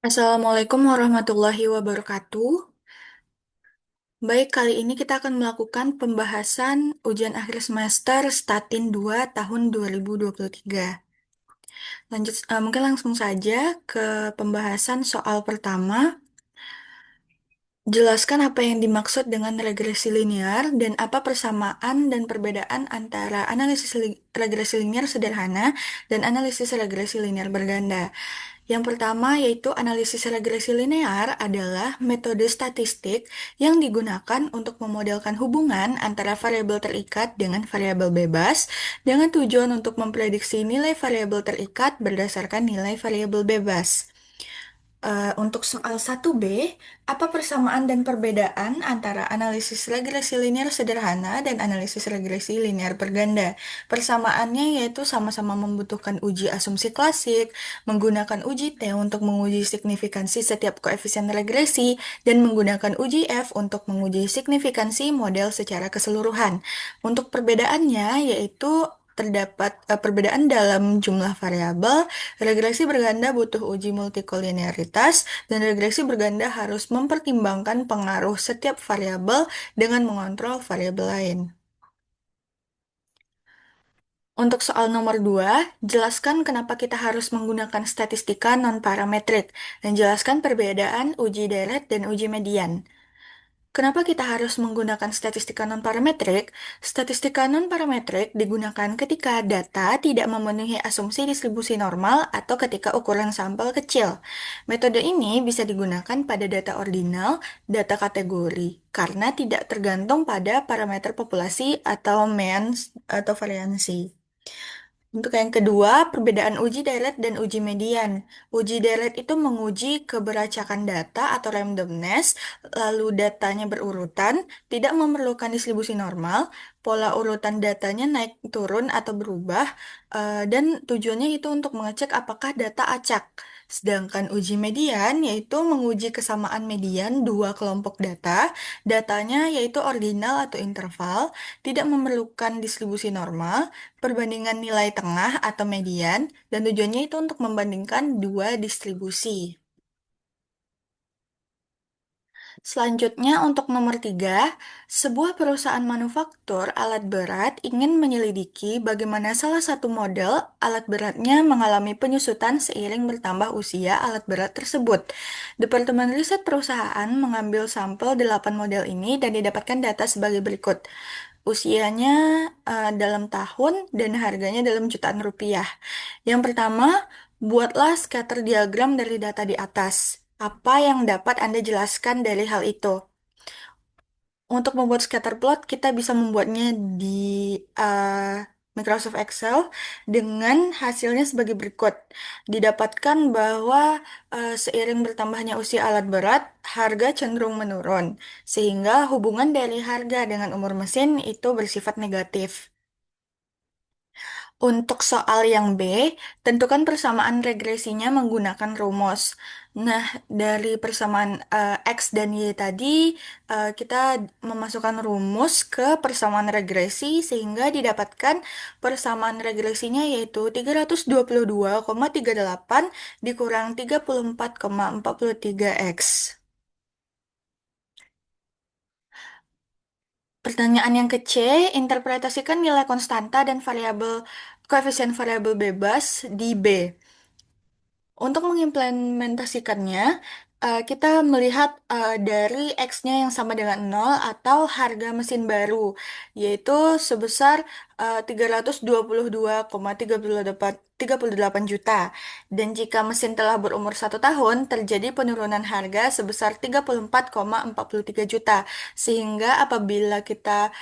Assalamualaikum warahmatullahi wabarakatuh. Baik, kali ini kita akan melakukan pembahasan ujian akhir semester Statin 2 tahun 2023. Mungkin langsung saja ke pembahasan soal pertama. Jelaskan apa yang dimaksud dengan regresi linear dan apa persamaan dan perbedaan antara analisis regresi linear sederhana dan analisis regresi linear berganda. Yang pertama yaitu analisis regresi linear adalah metode statistik yang digunakan untuk memodelkan hubungan antara variabel terikat dengan variabel bebas dengan tujuan untuk memprediksi nilai variabel terikat berdasarkan nilai variabel bebas. Untuk soal 1B, apa persamaan dan perbedaan antara analisis regresi linear sederhana dan analisis regresi linear berganda? Persamaannya yaitu sama-sama membutuhkan uji asumsi klasik, menggunakan uji T untuk menguji signifikansi setiap koefisien regresi, dan menggunakan uji F untuk menguji signifikansi model secara keseluruhan. Untuk perbedaannya yaitu terdapat perbedaan dalam jumlah variabel. Regresi berganda butuh uji multikolinearitas, dan regresi berganda harus mempertimbangkan pengaruh setiap variabel dengan mengontrol variabel lain. Untuk soal nomor 2, jelaskan kenapa kita harus menggunakan statistika non-parametrik, dan jelaskan perbedaan uji deret dan uji median. Kenapa kita harus menggunakan statistika non-parametrik? Statistika non-parametrik digunakan ketika data tidak memenuhi asumsi distribusi normal atau ketika ukuran sampel kecil. Metode ini bisa digunakan pada data ordinal, data kategori, karena tidak tergantung pada parameter populasi atau mean atau variansi. Untuk yang kedua, perbedaan uji deret dan uji median. Uji deret itu menguji keberacakan data atau randomness, lalu datanya berurutan, tidak memerlukan distribusi normal, pola urutan datanya naik turun atau berubah, dan tujuannya itu untuk mengecek apakah data acak. Sedangkan uji median yaitu menguji kesamaan median dua kelompok data, datanya yaitu ordinal atau interval, tidak memerlukan distribusi normal, perbandingan nilai tengah atau median, dan tujuannya itu untuk membandingkan dua distribusi. Selanjutnya, untuk nomor 3, sebuah perusahaan manufaktur alat berat ingin menyelidiki bagaimana salah satu model alat beratnya mengalami penyusutan seiring bertambah usia alat berat tersebut. Departemen riset perusahaan mengambil sampel 8 model ini dan didapatkan data sebagai berikut. Usianya dalam tahun dan harganya dalam jutaan rupiah. Yang pertama, buatlah scatter diagram dari data di atas. Apa yang dapat Anda jelaskan dari hal itu? Untuk membuat scatter plot, kita bisa membuatnya di Microsoft Excel dengan hasilnya sebagai berikut. Didapatkan bahwa seiring bertambahnya usia alat berat, harga cenderung menurun, sehingga hubungan dari harga dengan umur mesin itu bersifat negatif. Untuk soal yang B, tentukan persamaan regresinya menggunakan rumus. Nah, dari persamaan X dan Y tadi, kita memasukkan rumus ke persamaan regresi sehingga didapatkan persamaan regresinya yaitu 322,38 dikurang 34,43 X. Pertanyaan yang ke C, interpretasikan nilai konstanta dan variabel koefisien variabel bebas di B. Untuk mengimplementasikannya, kita melihat dari X-nya yang sama dengan nol atau harga mesin baru, yaitu sebesar 322,38 juta. Dan jika mesin telah berumur 1 tahun, terjadi penurunan harga sebesar 34,43 juta. Sehingga apabila kita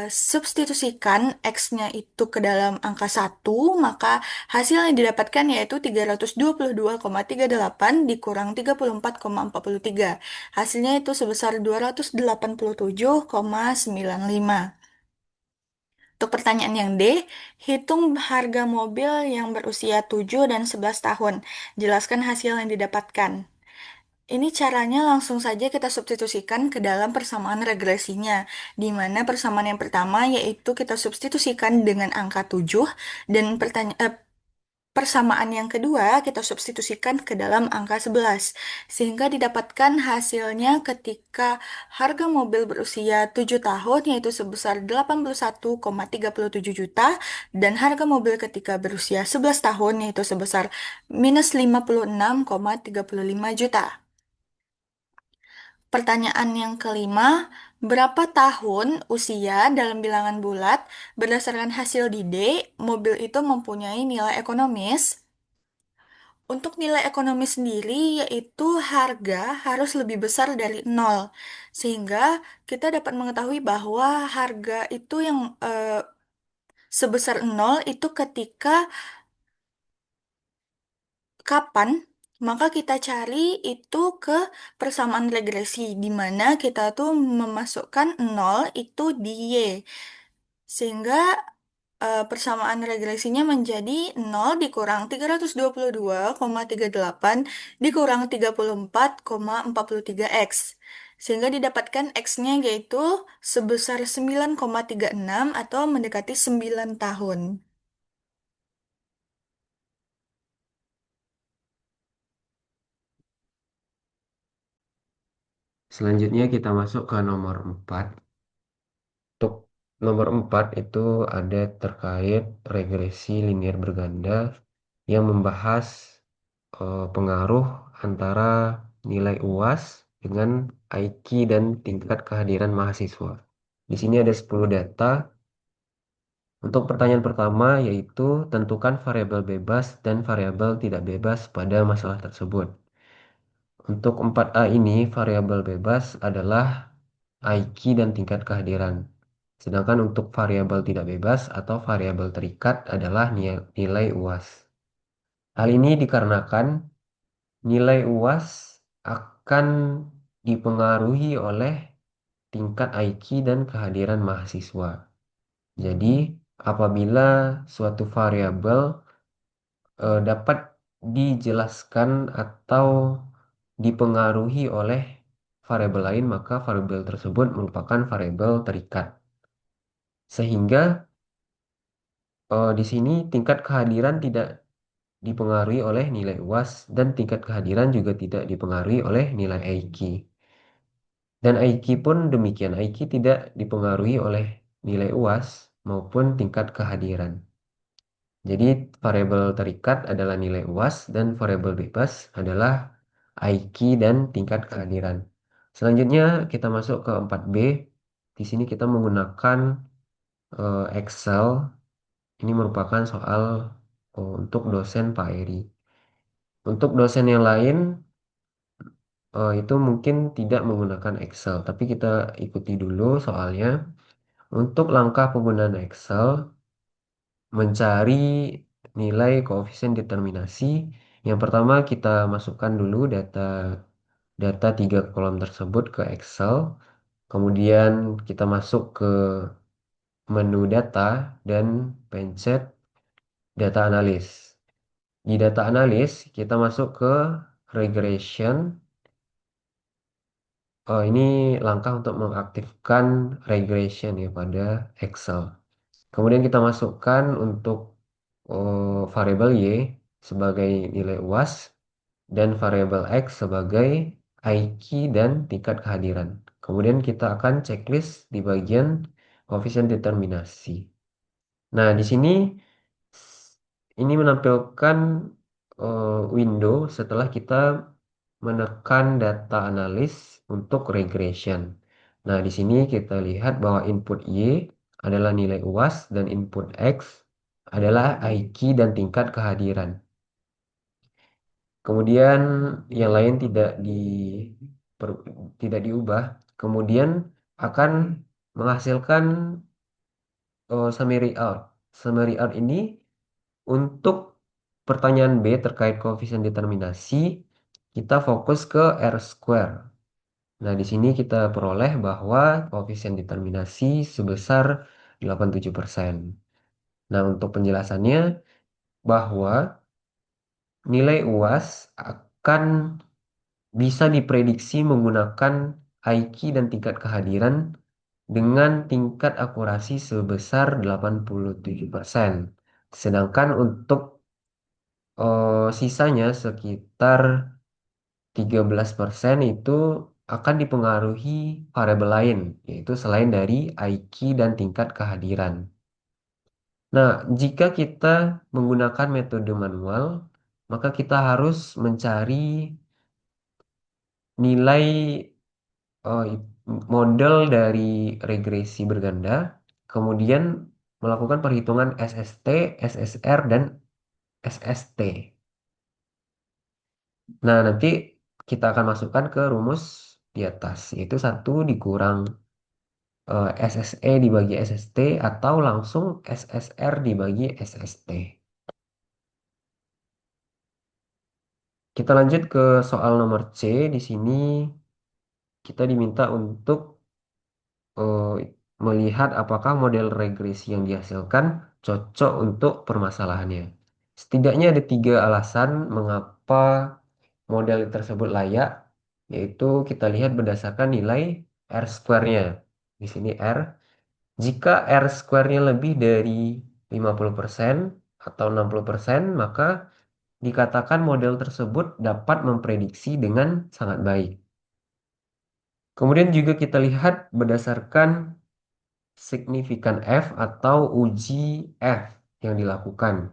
substitusikan X-nya itu ke dalam angka 1, maka hasil yang didapatkan yaitu 322,38 dikurang 34,43. Hasilnya itu sebesar 287,95. Untuk pertanyaan yang D, hitung harga mobil yang berusia 7 dan 11 tahun. Jelaskan hasil yang didapatkan. Ini caranya langsung saja kita substitusikan ke dalam persamaan regresinya, di mana persamaan yang pertama yaitu kita substitusikan dengan angka 7 dan Persamaan yang kedua kita substitusikan ke dalam angka 11, sehingga didapatkan hasilnya ketika harga mobil berusia 7 tahun yaitu sebesar 81,37 juta, dan harga mobil ketika berusia 11 tahun yaitu sebesar minus 56,35 juta. Pertanyaan yang kelima, berapa tahun usia dalam bilangan bulat berdasarkan hasil didik, mobil itu mempunyai nilai ekonomis? Untuk nilai ekonomi sendiri, yaitu harga harus lebih besar dari nol, sehingga kita dapat mengetahui bahwa harga itu yang sebesar nol itu ketika kapan, maka kita cari itu ke persamaan regresi, di mana kita tuh memasukkan nol itu di Y. Sehingga persamaan regresinya menjadi nol dikurang 322,38 dikurang 34,43 X. Sehingga didapatkan X-nya yaitu sebesar 9,36 atau mendekati 9 tahun. Selanjutnya kita masuk ke nomor 4. Untuk nomor 4 itu ada terkait regresi linear berganda yang membahas pengaruh antara nilai UAS dengan IQ dan tingkat kehadiran mahasiswa. Di sini ada 10 data. Untuk pertanyaan pertama yaitu tentukan variabel bebas dan variabel tidak bebas pada masalah tersebut. Untuk 4A ini variabel bebas adalah IQ dan tingkat kehadiran. Sedangkan untuk variabel tidak bebas atau variabel terikat adalah nilai UAS. Hal ini dikarenakan nilai UAS akan dipengaruhi oleh tingkat IQ dan kehadiran mahasiswa. Jadi, apabila suatu variabel dapat dijelaskan atau dipengaruhi oleh variabel lain, maka variabel tersebut merupakan variabel terikat. Sehingga di sini tingkat kehadiran tidak dipengaruhi oleh nilai UAS dan tingkat kehadiran juga tidak dipengaruhi oleh nilai IQ. Dan IQ pun demikian, IQ tidak dipengaruhi oleh nilai UAS maupun tingkat kehadiran. Jadi variabel terikat adalah nilai UAS dan variabel bebas adalah IQ dan tingkat kehadiran. Selanjutnya kita masuk ke 4B. Di sini kita menggunakan Excel. Ini merupakan soal untuk dosen Pak Eri. Untuk dosen yang lain itu mungkin tidak menggunakan Excel, tapi kita ikuti dulu soalnya. Untuk langkah penggunaan Excel, mencari nilai koefisien determinasi. Yang pertama kita masukkan dulu data data tiga kolom tersebut ke Excel. Kemudian kita masuk ke menu data dan pencet data analis. Di data analis kita masuk ke regression. Ini langkah untuk mengaktifkan regression ya pada Excel. Kemudian kita masukkan untuk variabel Y sebagai nilai UAS dan variabel X sebagai IQ dan tingkat kehadiran. Kemudian kita akan checklist di bagian koefisien determinasi. Nah, di sini ini menampilkan window setelah kita menekan data analis untuk regression. Nah, di sini kita lihat bahwa input Y adalah nilai UAS dan input X adalah IQ dan tingkat kehadiran. Kemudian yang lain tidak diubah. Kemudian akan menghasilkan summary out. Summary out ini untuk pertanyaan B terkait koefisien determinasi, kita fokus ke R square. Nah, di sini kita peroleh bahwa koefisien determinasi sebesar 87%. Nah, untuk penjelasannya bahwa nilai UAS akan bisa diprediksi menggunakan IQ dan tingkat kehadiran dengan tingkat akurasi sebesar 87%. Sedangkan untuk Sisanya sekitar 13% itu akan dipengaruhi variabel lain, yaitu selain dari IQ dan tingkat kehadiran. Nah, jika kita menggunakan metode manual, maka kita harus mencari nilai model dari regresi berganda, kemudian melakukan perhitungan SST, SSR, dan SST. Nah, nanti kita akan masukkan ke rumus di atas, yaitu satu dikurang SSE dibagi SST atau langsung SSR dibagi SST. Kita lanjut ke soal nomor C. Di sini kita diminta untuk eh, melihat apakah model regresi yang dihasilkan cocok untuk permasalahannya. Setidaknya ada tiga alasan mengapa model tersebut layak, yaitu kita lihat berdasarkan nilai R square-nya. Di sini R. Jika R square-nya lebih dari 50% atau 60%, maka dikatakan model tersebut dapat memprediksi dengan sangat baik. Kemudian juga kita lihat berdasarkan signifikan F atau uji F yang dilakukan.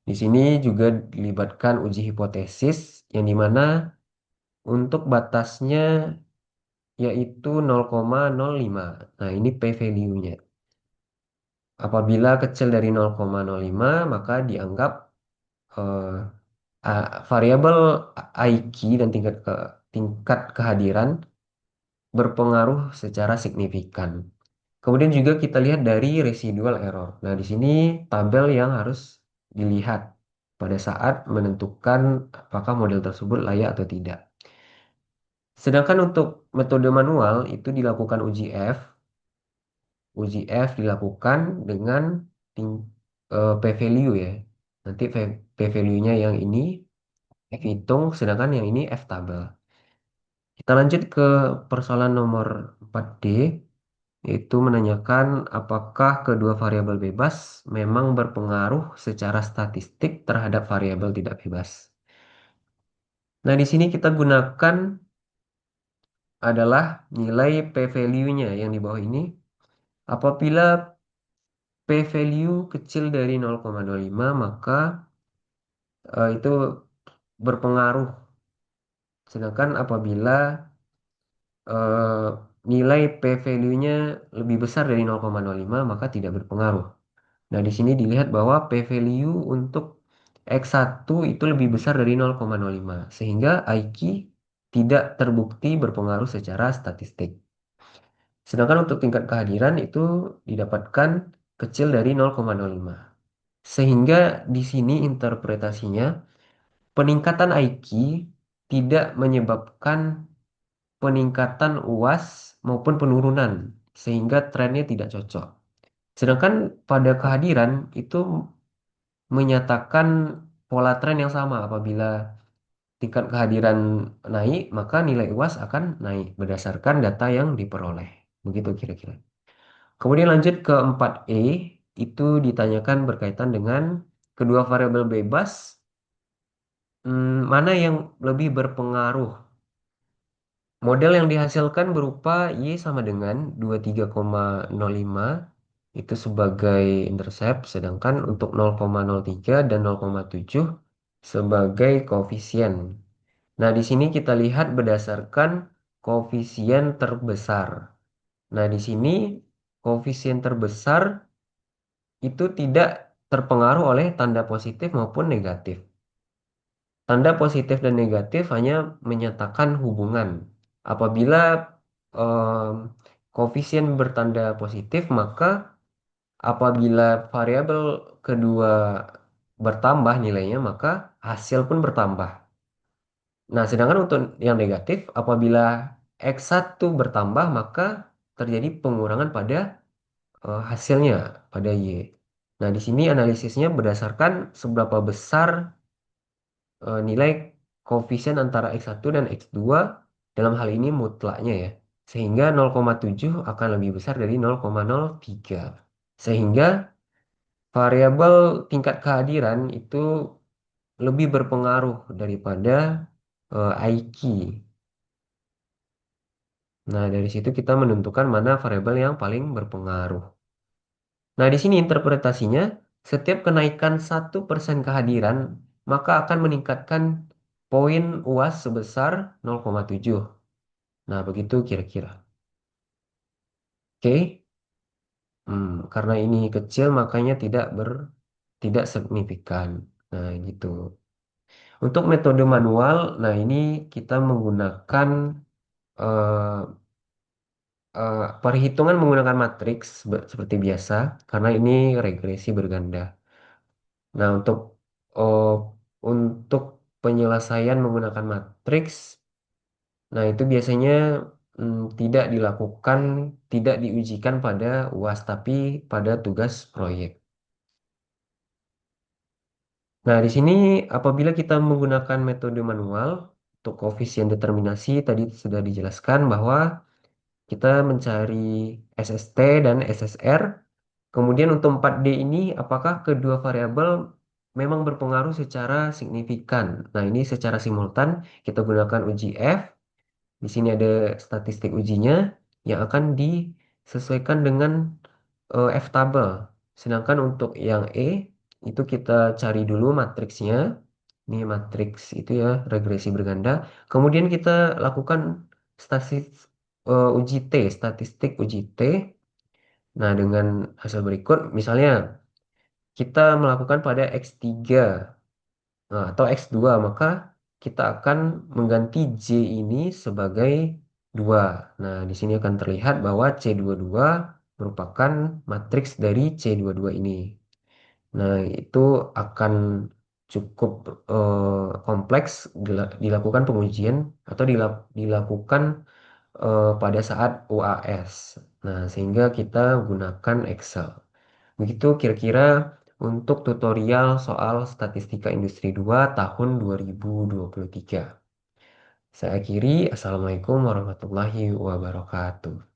Di sini juga dilibatkan uji hipotesis yang dimana untuk batasnya yaitu 0,05. Nah, ini P value-nya. Apabila kecil dari 0,05, maka dianggap eh, variabel IQ dan tingkat kehadiran berpengaruh secara signifikan. Kemudian juga kita lihat dari residual error. Nah, di sini tabel yang harus dilihat pada saat menentukan apakah model tersebut layak atau tidak. Sedangkan untuk metode manual itu dilakukan uji F. Uji F dilakukan dengan p-value ya. Nanti p-value-nya yang ini F hitung, sedangkan yang ini F tabel. Kita lanjut ke persoalan nomor 4D, yaitu menanyakan apakah kedua variabel bebas memang berpengaruh secara statistik terhadap variabel tidak bebas. Nah, di sini kita gunakan adalah nilai p-value-nya yang di bawah ini. Apabila p-value kecil dari 0,05, maka itu berpengaruh. Sedangkan apabila eh, nilai p-value-nya lebih besar dari 0,05 maka tidak berpengaruh. Nah, di sini dilihat bahwa p-value untuk X1 itu lebih besar dari 0,05 sehingga IQ tidak terbukti berpengaruh secara statistik. Sedangkan untuk tingkat kehadiran itu didapatkan kecil dari 0,05. Sehingga di sini interpretasinya peningkatan IQ tidak menyebabkan peningkatan UAS maupun penurunan sehingga trennya tidak cocok. Sedangkan pada kehadiran itu menyatakan pola tren yang sama. Apabila tingkat kehadiran naik, maka nilai UAS akan naik berdasarkan data yang diperoleh. Begitu kira-kira. Kemudian lanjut ke 4E, itu ditanyakan berkaitan dengan kedua variabel bebas, mana yang lebih berpengaruh. Model yang dihasilkan berupa Y sama dengan 23,05 itu sebagai intercept, sedangkan untuk 0,03 dan 0,7 sebagai koefisien. Nah, di sini kita lihat berdasarkan koefisien terbesar. Nah, di sini koefisien terbesar itu tidak terpengaruh oleh tanda positif maupun negatif. Tanda positif dan negatif hanya menyatakan hubungan. Apabila em, koefisien bertanda positif, maka apabila variabel kedua bertambah nilainya, maka hasil pun bertambah. Nah, sedangkan untuk yang negatif, apabila X1 bertambah, maka terjadi pengurangan pada hasilnya, pada Y. Nah, di sini analisisnya berdasarkan seberapa besar nilai koefisien antara X1 dan X2 dalam hal ini mutlaknya ya. Sehingga 0,7 akan lebih besar dari 0,03. Sehingga variabel tingkat kehadiran itu lebih berpengaruh daripada IQ. Nah, dari situ kita menentukan mana variabel yang paling berpengaruh. Nah, di sini interpretasinya, setiap kenaikan 1% kehadiran, maka akan meningkatkan poin UAS sebesar 0,7. Nah, begitu kira-kira. Oke. Karena ini kecil, makanya tidak signifikan. Nah, gitu. Untuk metode manual, nah ini kita menggunakan eh, perhitungan menggunakan matriks seperti biasa, karena ini regresi berganda. Nah, eh, untuk penyelesaian menggunakan matriks, nah itu biasanya tidak dilakukan, tidak diujikan pada UAS, tapi pada tugas proyek. Nah, di sini apabila kita menggunakan metode manual untuk koefisien determinasi tadi sudah dijelaskan bahwa kita mencari SST dan SSR. Kemudian untuk 4D ini apakah kedua variabel memang berpengaruh secara signifikan. Nah, ini secara simultan kita gunakan uji F. Di sini ada statistik ujinya yang akan disesuaikan dengan F tabel. Sedangkan untuk yang E itu kita cari dulu matriksnya. Ini matriks itu ya regresi berganda. Kemudian kita lakukan uji T, statistik uji T. Nah, dengan hasil berikut misalnya kita melakukan pada X3 atau X2, maka kita akan mengganti J ini sebagai 2. Nah, di sini akan terlihat bahwa C22 merupakan matriks dari C22 ini. Nah, itu akan cukup kompleks dilakukan pengujian atau dilakukan pada saat UAS. Nah, sehingga kita gunakan Excel. Begitu kira-kira untuk tutorial soal Statistika Industri 2 tahun 2023. Saya akhiri, Assalamualaikum warahmatullahi wabarakatuh.